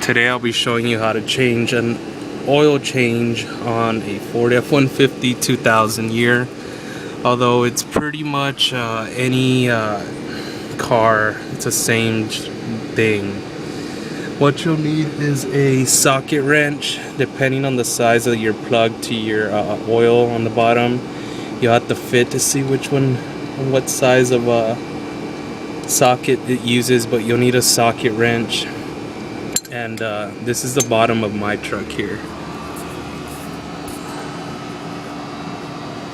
Today I'll be showing you how to change an oil change on a Ford F-150 2000 year. Although it's pretty much any car, it's the same thing. What you'll need is a socket wrench. Depending on the size of your plug to your oil on the bottom, you'll have to fit to see what size of socket it uses, but you'll need a socket wrench. And this is the bottom of my truck here.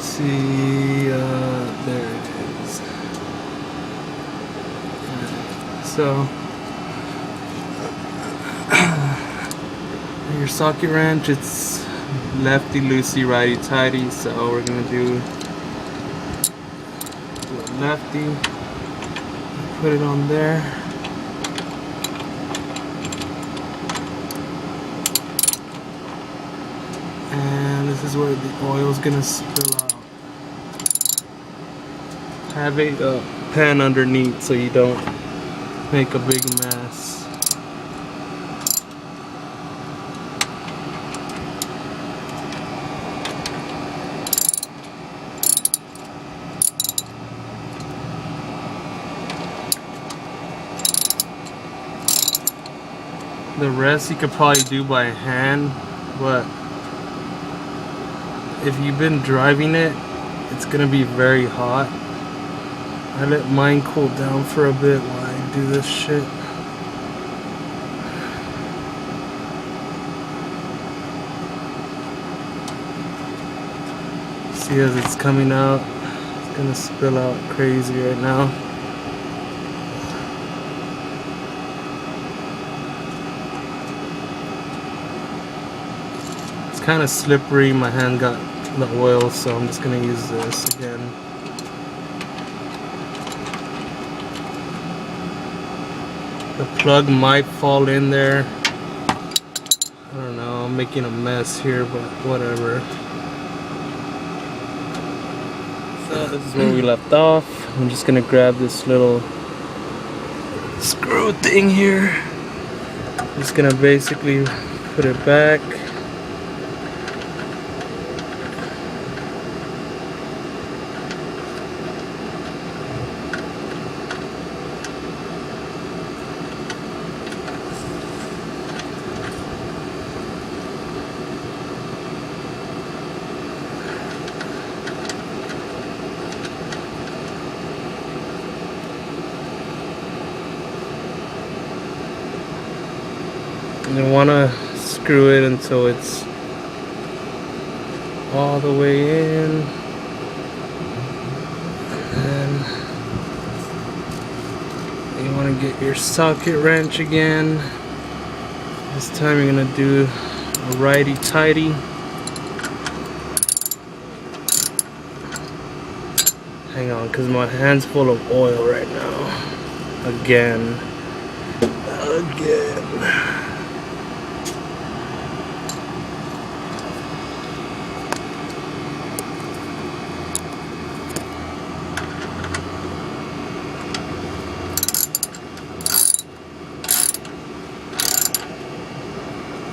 See, there it is. So your socket wrench, it's lefty loosey, righty tighty. So we're gonna do lefty. Put it on there. And this is where the oil is gonna spill out. Have a pan underneath so you don't make a big mess. The rest you could probably do by hand, but if you've been driving it, it's gonna be very hot. I let mine cool down for a bit while I do this shit. See, as it's coming out, it's gonna spill out crazy right now. It's kind of slippery. My hand got the oil, so I'm just gonna use this again. The plug might fall in there. I don't know, I'm making a mess here, but whatever. So this is where we left off. I'm just gonna grab this little screw thing here. I'm just gonna basically put it back. You want to screw it until it's all the way in, and you want to get your socket wrench again. This time you're going to do a righty-tighty. Hang on, because my hand's full of oil right now. Again.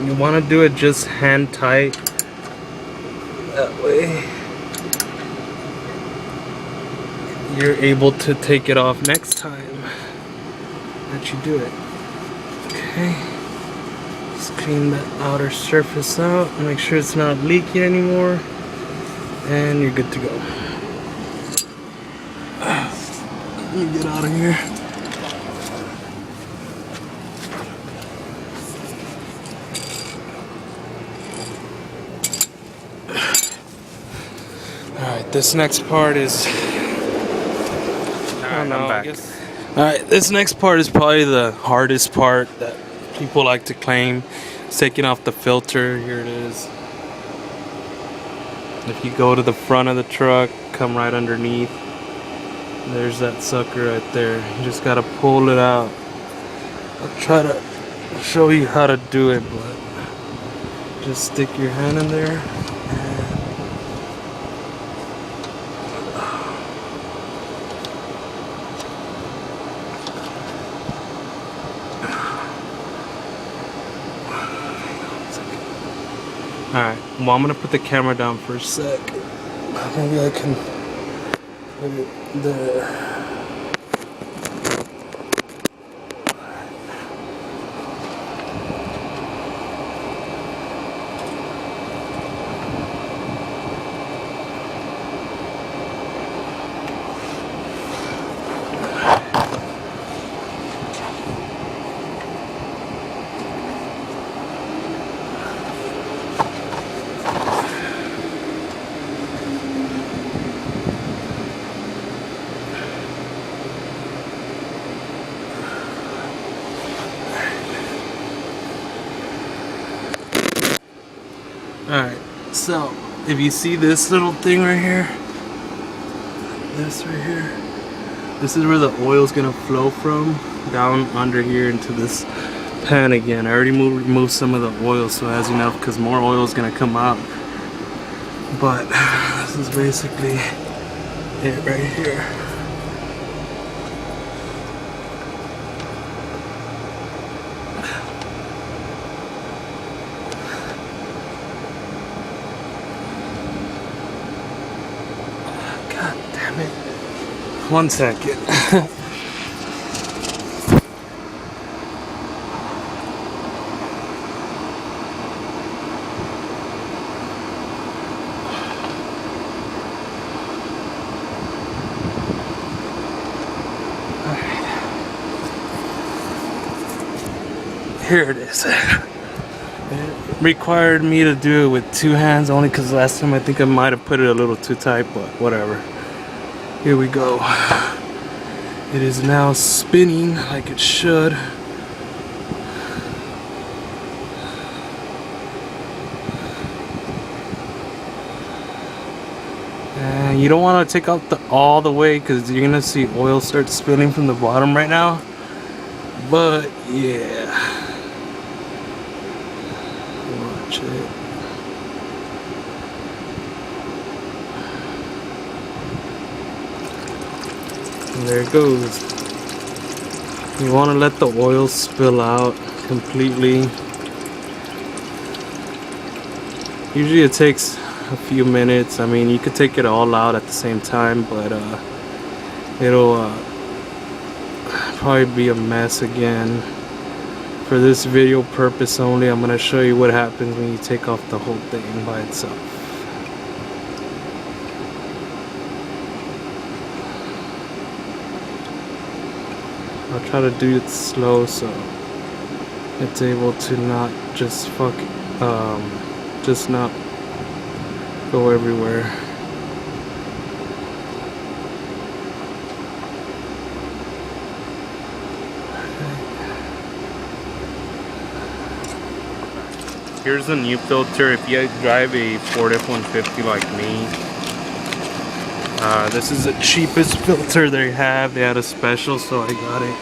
You want to do it just hand tight. That way you're able to take it off next time that you do it. Okay. Just clean that outer surface out. Make sure it's not leaking anymore. And you're good to go. Let me get out of here. Alright, this next part is... I'm back. Alright, this next part is probably the hardest part that people like to claim. It's taking off the filter. Here it is. If you go to the front of the truck, come right underneath. There's that sucker right there. You just gotta pull it out. I'll try to show you how to do it, but just stick your hand in there. Alright, well, I'm gonna put the camera down for a sec. Maybe I can put it there. Alright, so if you see this little thing right here, this right here, this is where the oil is gonna flow from, down under here into this pan again. I already removed some of the oil, so it has enough because more oil is gonna come out. But this is basically it right here. God damn it. 1 second. Here it is. It required me to do it with 2 hands only because last time I think I might have put it a little too tight, but whatever. Here we go. It is now spinning like it should. And you don't want to take out all the way because you're gonna see oil start spilling from the bottom right now. But yeah, watch it. And there it goes. You want to let the oil spill out completely. Usually it takes a few minutes. I mean, you could take it all out at the same time, but it'll probably be a mess again. For this video purpose only, I'm going to show you what happens when you take off the whole thing by itself. I'll try to do it slow so it's able to not just just not go everywhere. Here's a new filter if you drive a Ford F-150 like me. This is the cheapest filter they have. They had a special, so I got it.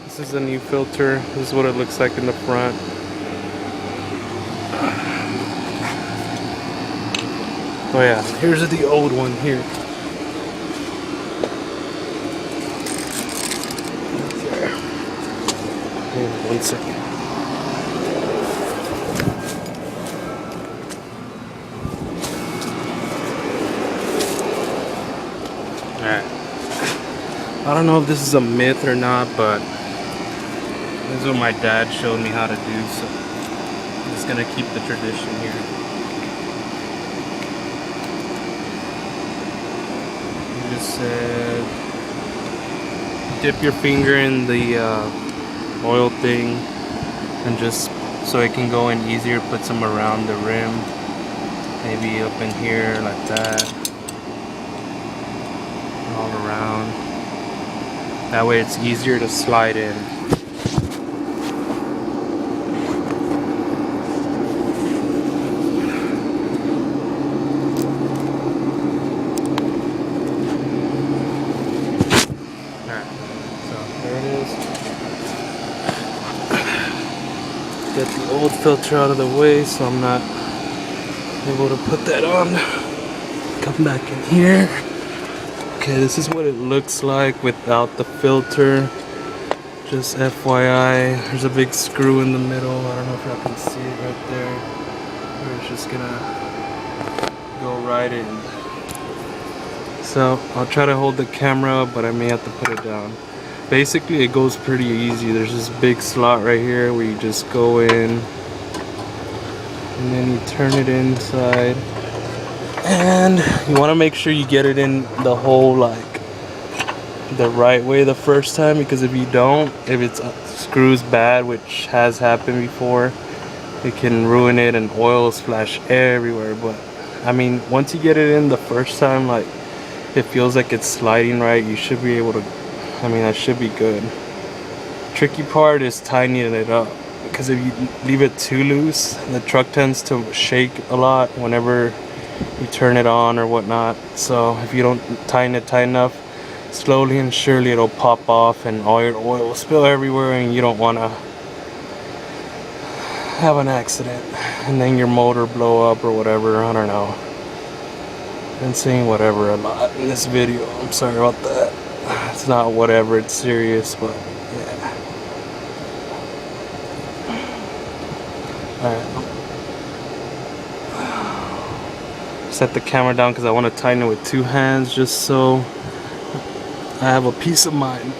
This is a new filter. This is what it looks like in the front. Oh yeah, here's the old one here. Hold on 1 second. Alright. I don't know if this is a myth or not, but this is what my dad showed me how to do, so I'm just gonna keep the tradition here. You just said dip your finger in the oil thing, and just so it can go in easier, put some around the rim, maybe up in here like that, all around. That way it's easier to slide in. Get the old filter out of the way so I'm not able to put that on. Come back in here. Okay, this is what it looks like without the filter. Just FYI, there's a big screw in the middle. I don't know if y'all can see it right there. Where it's just gonna go right in. So I'll try to hold the camera, but I may have to put it down. Basically, it goes pretty easy. There's this big slot right here where you just go in, and then you turn it inside. And you want to make sure you get it in the hole like the right way the first time, because if you don't, if it screws bad, which has happened before, it can ruin it and oil will splash everywhere. But I mean, once you get it in the first time, like it feels like it's sliding right, you should be able to, I mean, that should be good. Tricky part is tightening it up, because if you leave it too loose, the truck tends to shake a lot whenever you turn it on or whatnot. So if you don't tighten it tight enough, slowly and surely it'll pop off and all your oil will spill everywhere, and you don't want to have an accident and then your motor blow up or whatever. I don't know. Been saying whatever a lot in this video. I'm sorry about that. It's not whatever, it's serious, but yeah. Alright. Set the camera down because I want to tighten it with two hands just so I have a peace of mind.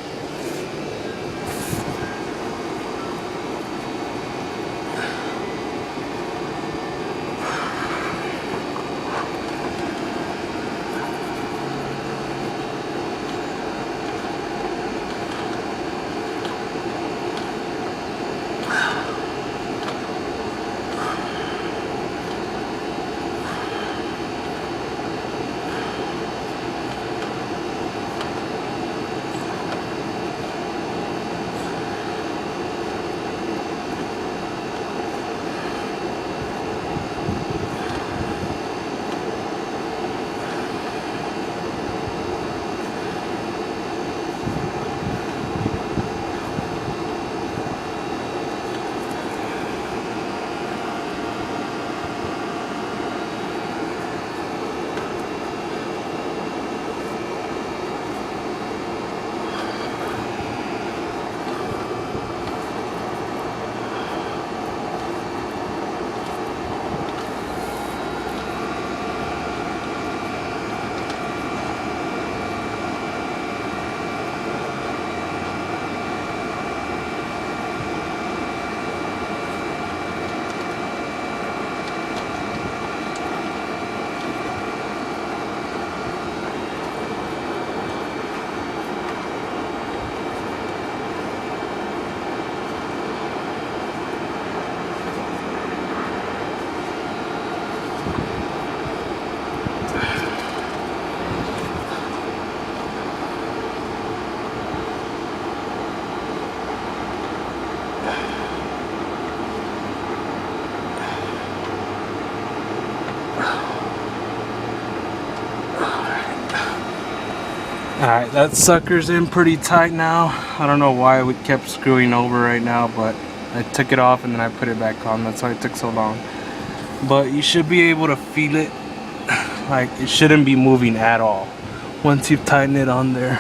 Alright, that sucker's in pretty tight now. I don't know why we kept screwing over right now, but I took it off and then I put it back on. That's why it took so long. But you should be able to feel it. Like, it shouldn't be moving at all once you've tightened it on there.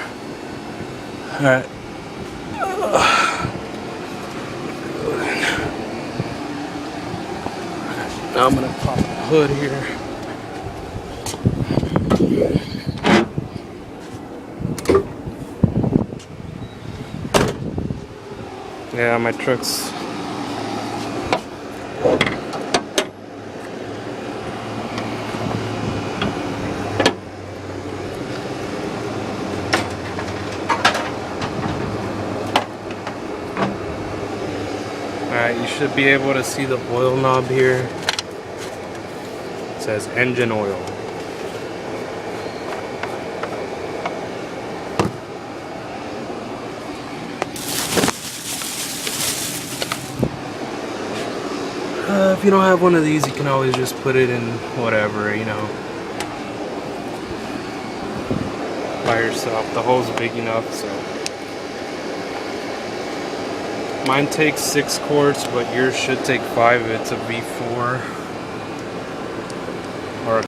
Alright. Now I'm gonna pop the hood here. Yeah, my truck's alright, you should be able to see the oil knob here. It says engine oil. If you don't have one of these, you can always just put it in whatever, you know, by yourself. The hole's big enough, so. Mine takes 6 quarts, but yours should take 5 if it's a V4.